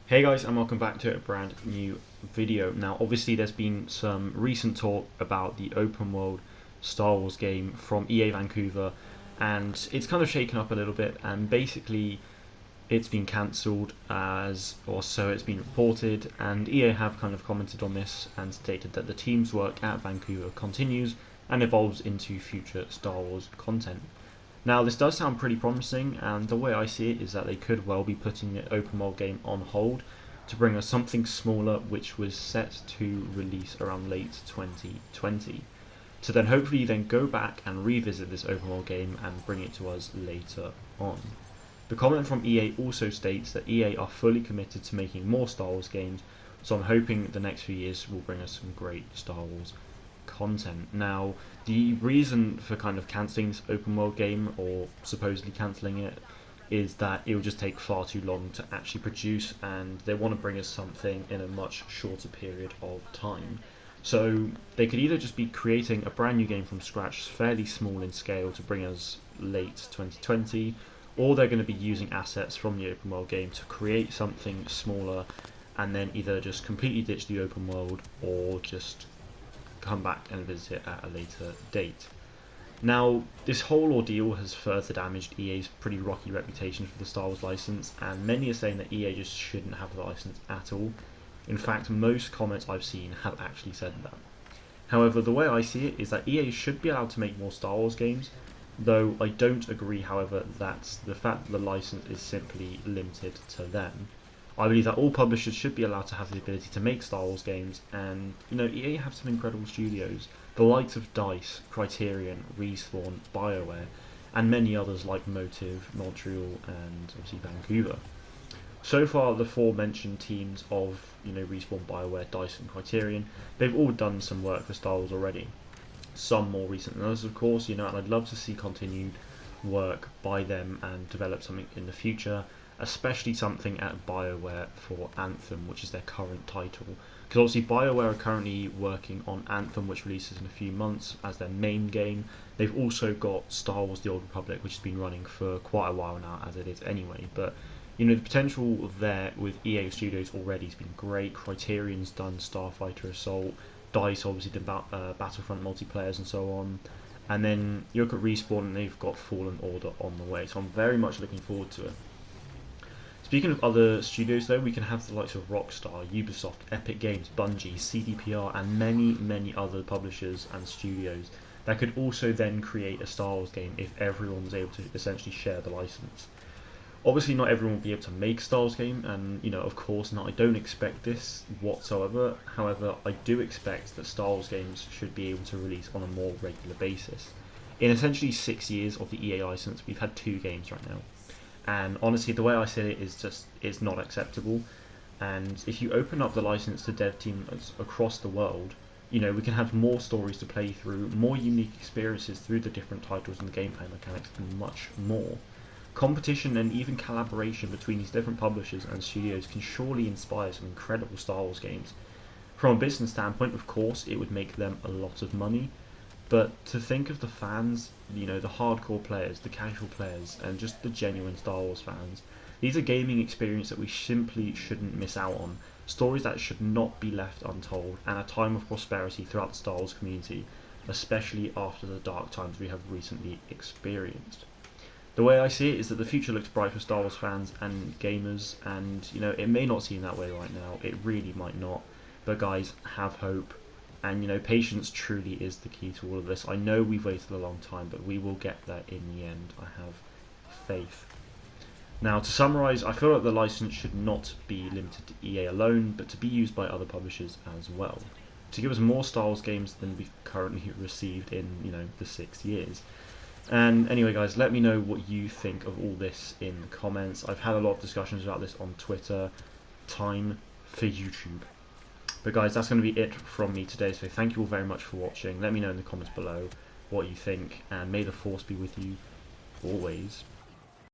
Hey guys, and welcome back to a brand new video. Now obviously there's been some recent talk about the open world Star Wars game from EA Vancouver, and it's kind of shaken up a little bit, and basically it's been cancelled, as or so it's been reported, and EA have kind of commented on this and stated that the team's work at Vancouver continues and evolves into future Star Wars content. Now, this does sound pretty promising, and the way I see it is that they could well be putting the open world game on hold to bring us something smaller, which was set to release around late 2020. To then hopefully then go back and revisit this open world game and bring it to us later on. The comment from EA also states that EA are fully committed to making more Star Wars games, so I'm hoping the next few years will bring us some great Star Wars content. Now, the reason for kind of cancelling this open world game, or supposedly cancelling it, is that it will just take far too long to actually produce, and they want to bring us something in a much shorter period of time. So they could either just be creating a brand new game from scratch, fairly small in scale, to bring us late 2020, or they're going to be using assets from the open world game to create something smaller and then either just completely ditch the open world or just come back and visit it at a later date. Now, this whole ordeal has further damaged EA's pretty rocky reputation for the Star Wars license, and many are saying that EA just shouldn't have the license at all. In fact, most comments I've seen have actually said that. However, the way I see it is that EA should be allowed to make more Star Wars games, though I don't agree, however, that the fact that the license is simply limited to them. I believe that all publishers should be allowed to have the ability to make Star Wars games, and EA have some incredible studios, the likes of DICE, Criterion, Respawn, BioWare, and many others like Motive, Montreal, and obviously Vancouver. So far, the four mentioned teams of Respawn, BioWare, DICE, and Criterion, they've all done some work for Star Wars already. Some more recent than others, of course, and I'd love to see continued work by them and develop something in the future, especially something at BioWare for Anthem, which is their current title. Because obviously BioWare are currently working on Anthem, which releases in a few months as their main game. They've also got Star Wars The Old Republic, which has been running for quite a while now, as it is anyway. But the potential there with EA Studios already has been great. Criterion's done Starfighter Assault, DICE obviously did Battlefront multiplayers and so on. And then you look at Respawn and they've got Fallen Order on the way. So I'm very much looking forward to it. Speaking of other studios though, we can have the likes of Rockstar, Ubisoft, Epic Games, Bungie, CDPR, and many other publishers and studios that could also then create a Star Wars game if everyone was able to essentially share the license. Obviously not everyone will be able to make Star Wars game, and of course not, I don't expect this whatsoever. However, I do expect that Star Wars games should be able to release on a more regular basis. In essentially 6 years of the EA license, we've had 2 games right now. And honestly, the way I see it is just it's not acceptable. And if you open up the license to dev teams across the world, we can have more stories to play through, more unique experiences through the different titles and the gameplay mechanics, and much more. Competition and even collaboration between these different publishers and studios can surely inspire some incredible Star Wars games. From a business standpoint, of course, it would make them a lot of money, but to think of the fans, the hardcore players, the casual players, and just the genuine Star Wars fans, these are gaming experiences that we simply shouldn't miss out on, stories that should not be left untold, and a time of prosperity throughout the Star Wars community, especially after the dark times we have recently experienced. The way I see it is that the future looks bright for Star Wars fans and gamers, and it may not seem that way right now, it really might not, but guys, have hope. And patience truly is the key to all of this. I know we've waited a long time, but we will get there in the end. I have faith. Now, to summarise, I feel like the license should not be limited to EA alone, but to be used by other publishers as well, to give us more Star Wars games than we've currently received in the 6 years. And anyway, guys, let me know what you think of all this in the comments. I've had a lot of discussions about this on Twitter. Time for YouTube. But guys, that's going to be it from me today, so thank you all very much for watching. Let me know in the comments below what you think, and may the Force be with you always.